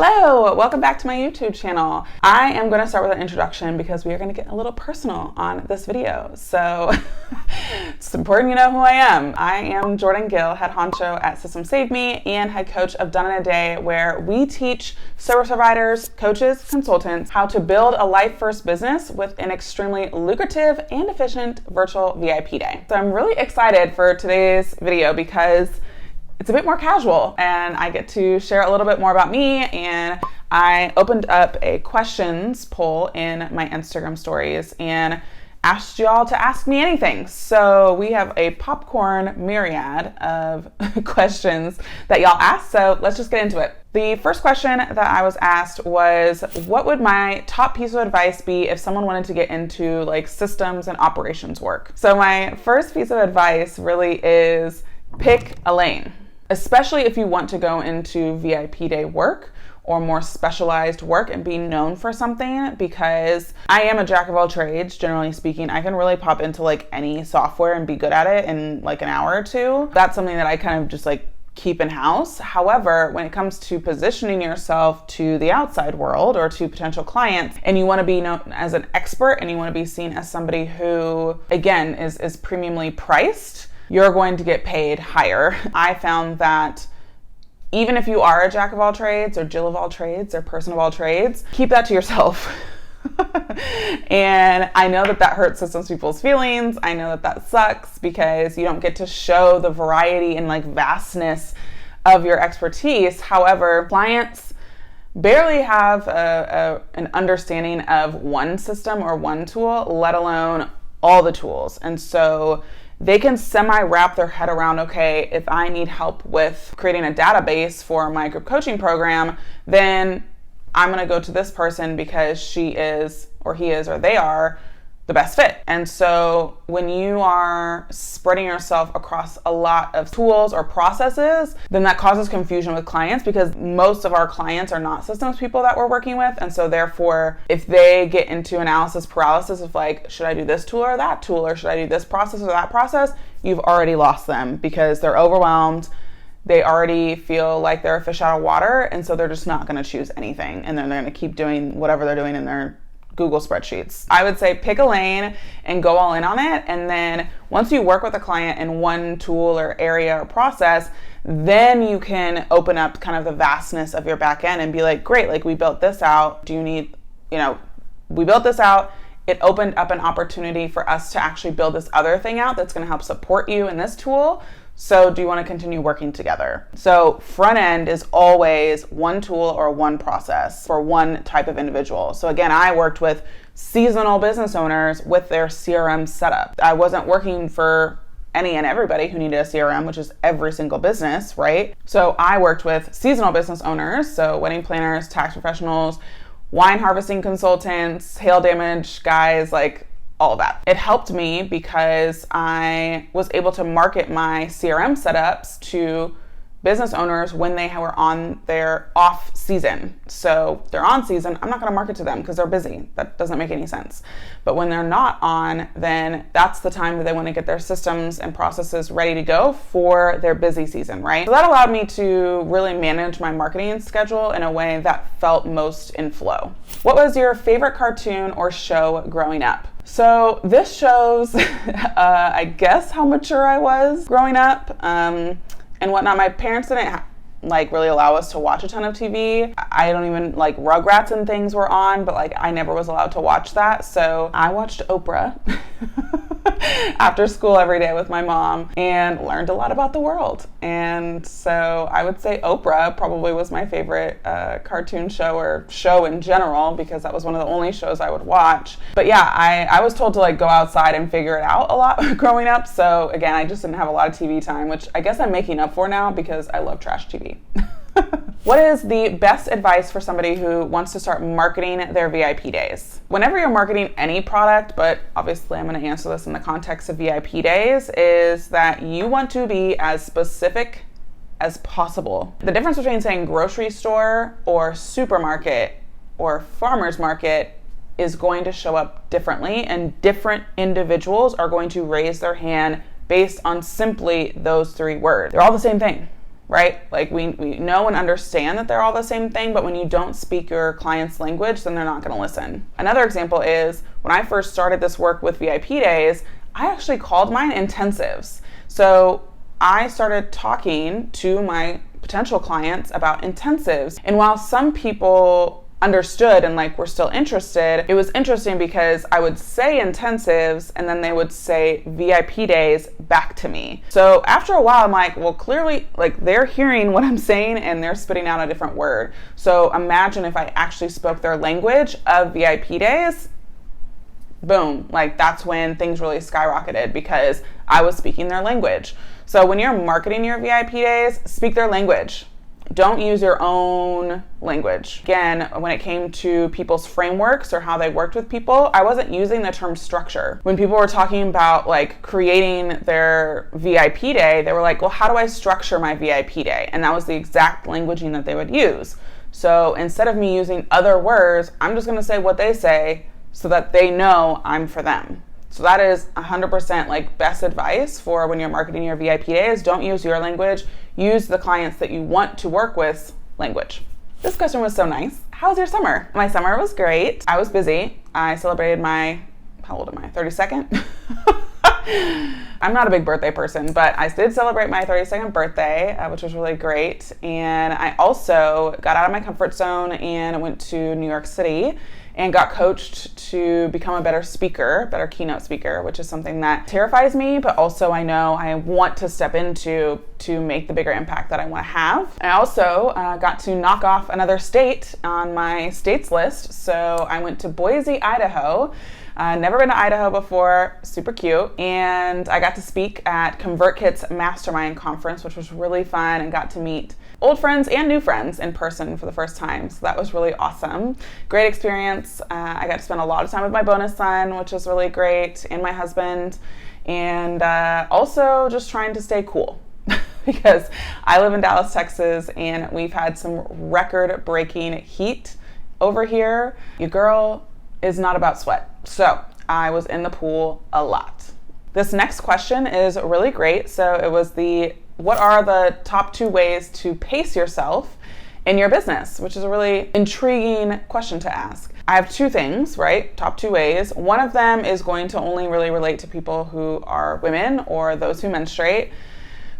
Hello, welcome back to my YouTube channel. I am going to start with an introduction because we are going to get a little personal on this video. So it's important you know who I am. I am Jordan Gill, head honcho at System Save Me and head coach of Done in a Day, where we teach service providers, coaches, consultants how to build a life-first business with an extremely lucrative and efficient virtual VIP day. So I'm really excited for today's video because it's a bit more casual and I get to share a little bit more about me, and I opened up a questions poll in my Instagram stories and asked y'all to ask me anything. So we have a popcorn myriad of questions that y'all asked, so let's just get into it. The first question that I was asked was, what would my top piece of advice be if someone wanted to get into like systems and operations work? So my first piece of advice really is pick a lane. Especially if you want to go into VIP day work or more specialized work and be known for something, because I am a jack of all trades, generally speaking. I can really pop into like any software and be good at it in like an hour or two. That's something that I kind of just like keep in house. However, when it comes to positioning yourself to the outside world or to potential clients, and you want to be known as an expert and you want to be seen as somebody who, again, is premiumly priced, you're going to get paid higher. I found that even if you are a jack of all trades or Jill of all trades or person of all trades, keep that to yourself. And I know that hurts systems people's feelings. I know that sucks because you don't get to show the variety and like vastness of your expertise. However, clients barely have an understanding of one system or one tool, let alone all the tools. And so they can semi-wrap their head around, okay, if I need help with creating a database for my group coaching program, then I'm going to go to this person because she is, or he is, or they are the best fit. And so when you are spreading yourself across a lot of tools or processes, then that causes confusion with clients, because most of our clients are not systems people that we're working with. And so therefore, if they get into analysis paralysis of like, should I do this tool or that tool, or should I do this process or that process, you've already lost them because they're overwhelmed. They already feel like they're a fish out of water. And so they're just not going to choose anything. And then they're going to keep doing whatever they're doing in their Google spreadsheets. I would say pick a lane and go all in on it. And then once you work with a client in one tool or area or process, then you can open up kind of the vastness of your back end and be like, great, like we built this out. Do you need, we built this out. It opened up an opportunity for us to actually build this other thing out that's going to help support you in this tool. So do you want to continue working together? So front end is always one tool or one process for one type of individual. So again, I worked with seasonal business owners with their CRM setup. I wasn't working for any and everybody who needed a CRM, which is every single business, right? So I worked with seasonal business owners, so wedding planners, tax professionals, wine harvesting consultants, hail damage guys, like all of that. It helped me because I was able to market my CRM setups to business owners when they were on their off season. So they're on season, I'm not going to market to them because they're busy. That doesn't make any sense. But when they're not on, then that's the time that they want to get their systems and processes ready to go for their busy season, right? So that allowed me to really manage my marketing schedule in a way that felt most in flow. What was your favorite cartoon or show growing up? So this shows, I guess, how mature I was growing up and whatnot. My parents didn't really allow us to watch a ton of TV. I don't even Rugrats and things were on, but I never was allowed to watch that. So I watched Oprah after school every day with my mom and learned a lot about the world. And so I would say Oprah probably was my favorite cartoon show or show in general, because that was one of the only shows I would watch. But yeah, I was told to go outside and figure it out a lot growing up. So again, I just didn't have a lot of TV time, which I guess I'm making up for now because I love trash TV. What is the best advice for somebody who wants to start marketing their VIP days? Whenever you're marketing any product, but obviously I'm going to answer this in the context of VIP days, is that you want to be as specific as possible. The difference between saying grocery store or supermarket or farmer's market is going to show up differently, and different individuals are going to raise their hand based on simply those three words. They're all the same thing. right? Like we know and understand that they're all the same thing, but when you don't speak your client's language, then they're not going to listen. Another example is when I first started this work with VIP days, I actually called mine intensives. So I started talking to my potential clients about intensives. And while some people understood and like were still interested, it was interesting because I would say intensives and then they would say VIP days back to me. So after a while, I'm like, well, clearly like they're hearing what I'm saying and they're spitting out a different word. So imagine if I actually spoke their language of VIP days. Boom, like that's when things really skyrocketed because I was speaking their language. So when you're marketing your VIP days, speak their language. Don't use your own language. Again, when it came to people's frameworks or how they worked with people, I wasn't using the term structure. When people were talking about like creating their VIP day, they were like, well, how do I structure my VIP day? And that was the exact languaging that they would use. So instead of me using other words, I'm just gonna say what they say so that they know I'm for them. So that is 100% like best advice for when you're marketing your VIP days. Don't use your language. Use the clients that you want to work with language. This question was so nice. How was your summer? My summer was great. I was busy. I celebrated my, how old am I? 32nd? I'm not a big birthday person, but I did celebrate my 32nd birthday, which was really great. And I also got out of my comfort zone and went to New York City and got coached to become a better speaker, better keynote speaker, which is something that terrifies me, but also I know I want to step into to make the bigger impact that I want to have. I also got to knock off another state on my states list. So I went to Boise, Idaho. Never been to Idaho before, super cute. And I got to speak at ConvertKit's Mastermind Conference, which was really fun, and got to meet old friends and new friends in person for the first time. So that was really awesome. Great experience. I got to spend a lot of time with my bonus son, which was really great, and my husband. And also just trying to stay cool because I live in Dallas, Texas, and we've had some record-breaking heat over here. Your girl is not about sweat. So I was in the pool a lot. This next question is really great. So it was what are the top 2 ways to pace yourself in your business, which is a really intriguing question to ask. I have 2 things, right? Top 2 ways. One of them is going to only really relate to people who are women or those who menstruate.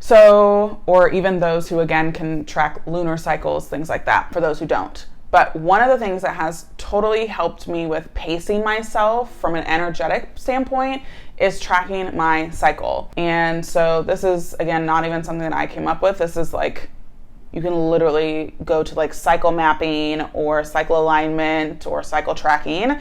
So, or even those who again can track lunar cycles, things like that, for those who don't. But one of the things that has totally helped me with pacing myself from an energetic standpoint is tracking my cycle. And so this is, again, not even something that I came up with. This is like, you can literally go to like cycle mapping or cycle alignment or cycle tracking,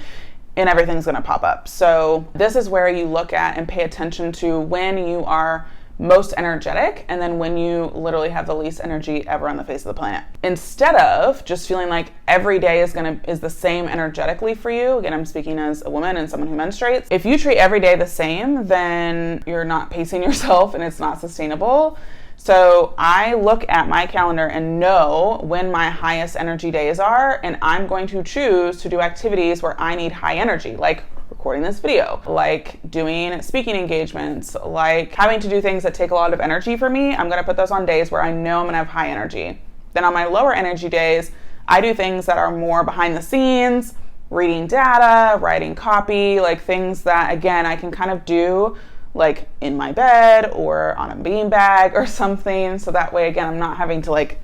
and everything's gonna pop up. So this is where you look at and pay attention to when you are most energetic and then when you literally have the least energy ever on the face of the planet. Instead of just feeling like every day is the same energetically for you. Again, I'm speaking as a woman and someone who menstruates. If you treat every day the same, then you're not pacing yourself and it's not sustainable. So I look at my calendar and know when my highest energy days are, and I'm going to choose to do activities where I need high energy, like recording this video, like doing speaking engagements, like having to do things that take a lot of energy for me. I'm going to put those on days where I know I'm going to have high energy. Then on my lower energy days, I do things that are more behind the scenes, reading data, writing copy, like things that, again, I can kind of do like in my bed or on a beanbag or something. So that way, again, I'm not having to like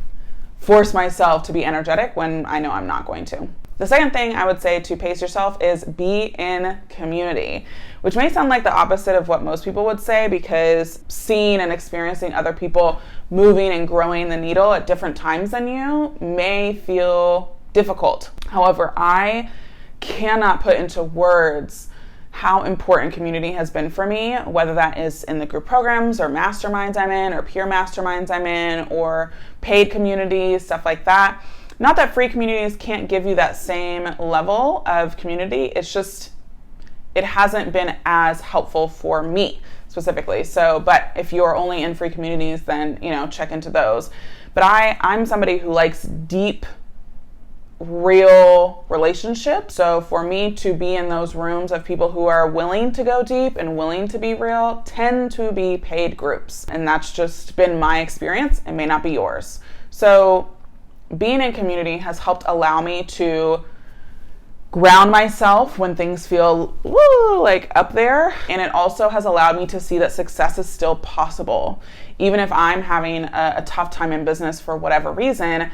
force myself to be energetic when I know I'm not going to. The second thing I would say to pace yourself is be in community, which may sound like the opposite of what most people would say, because seeing and experiencing other people moving and growing the needle at different times than you may feel difficult. However, I cannot put into words how important community has been for me, whether that is in the group programs or masterminds I'm in or peer masterminds I'm in or paid communities, stuff like that. Not that free communities can't give you that same level of community. It's just, it hasn't been as helpful for me specifically. So, but if you're only in free communities, then, check into those. But I'm somebody who likes deep, real relationships. So for me to be in those rooms of people who are willing to go deep and willing to be real tend to be paid groups. And that's just been my experience. It may not be yours. So being in community has helped allow me to ground myself when things feel like up there. And it also has allowed me to see that success is still possible. Even if I'm having a tough time in business for whatever reason,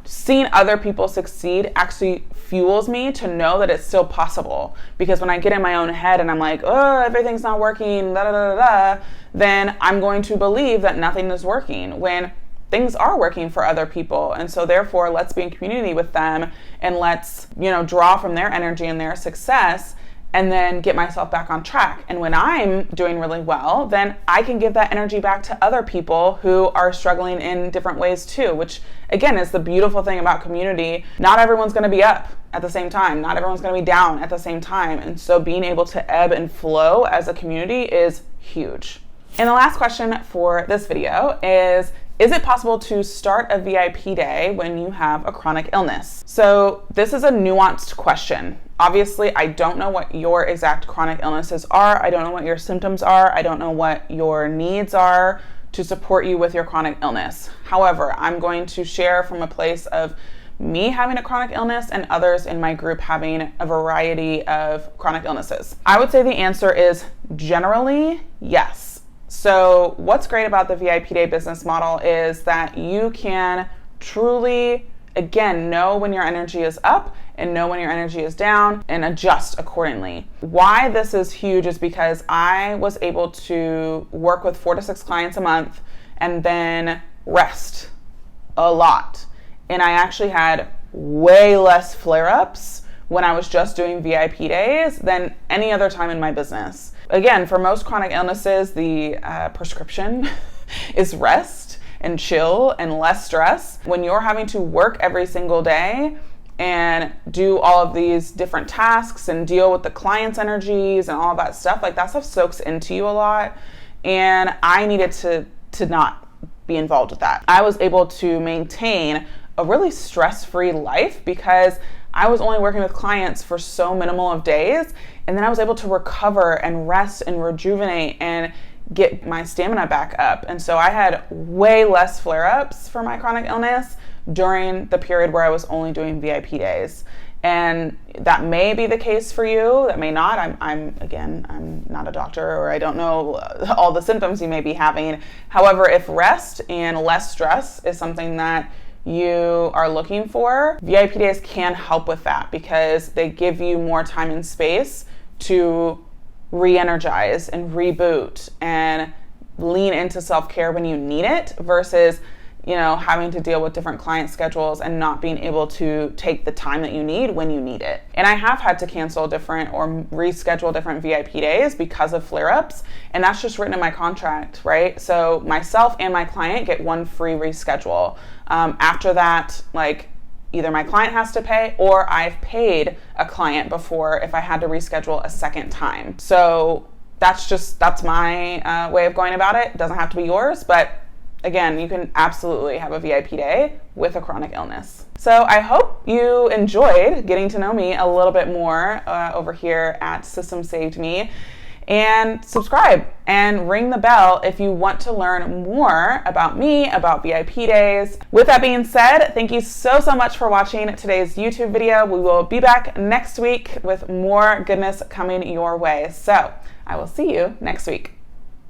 seeing other people succeed actually fuels me to know that it's still possible. Because when I get in my own head and I'm like, oh, everything's not working, then I'm going to believe that nothing is working when things are working for other people. And so therefore, let's be in community with them and let's, draw from their energy and their success and then get myself back on track. And when I'm doing really well, then I can give that energy back to other people who are struggling in different ways too, which again is the beautiful thing about community. Not everyone's going to be up at the same time. Not everyone's going to be down at the same time. And so being able to ebb and flow as a community is huge. And the last question for this video is it possible to start a VIP day when you have a chronic illness? So this is a nuanced question. Obviously, I don't know what your exact chronic illnesses are. I don't know what your symptoms are. I don't know what your needs are to support you with your chronic illness. However, I'm going to share from a place of me having a chronic illness and others in my group having a variety of chronic illnesses. I would say the answer is generally yes. So what's great about the VIP Day business model is that you can truly, again, know when your energy is up and know when your energy is down and adjust accordingly. Why this is huge is because I was able to work with 4 to 6 clients a month and then rest a lot. And I actually had way less flare-ups when I was just doing VIP days than any other time in my business. Again, for most chronic illnesses, the prescription is rest and chill and less stress. When you're having to work every single day and do all of these different tasks and deal with the client's energies and all of that stuff, like that stuff soaks into you a lot. And I needed to not be involved with that. I was able to maintain a really stress-free life because I was only working with clients for so minimal of days, and then I was able to recover and rest and rejuvenate and get my stamina back up. And so I had way less flare-ups for my chronic illness during the period where I was only doing VIP days. And that may be the case for you, that may not. I'm not a doctor, or I don't know all the symptoms you may be having. However, if rest and less stress is something that you are looking for, VIP days can help with that because they give you more time and space to re-energize and reboot and lean into self-care when you need it versus, having to deal with different client schedules and not being able to take the time that you need when you need it. And I have had to cancel different or reschedule different VIP days because of flare-ups, and that's just written in my contract, right? So myself and my client get one free reschedule. After that, either my client has to pay or I've paid a client before if I had to reschedule a second time. So that's my way of going about it. It doesn't have to be yours, but again, you can absolutely have a VIP day with a chronic illness. So I hope you enjoyed getting to know me a little bit more over here at System Saved Me. And subscribe and ring the bell if you want to learn more about me, about VIP days. With that being said, thank you so much for watching today's YouTube video. We will be back next week with more goodness coming your way. So I will see you next week.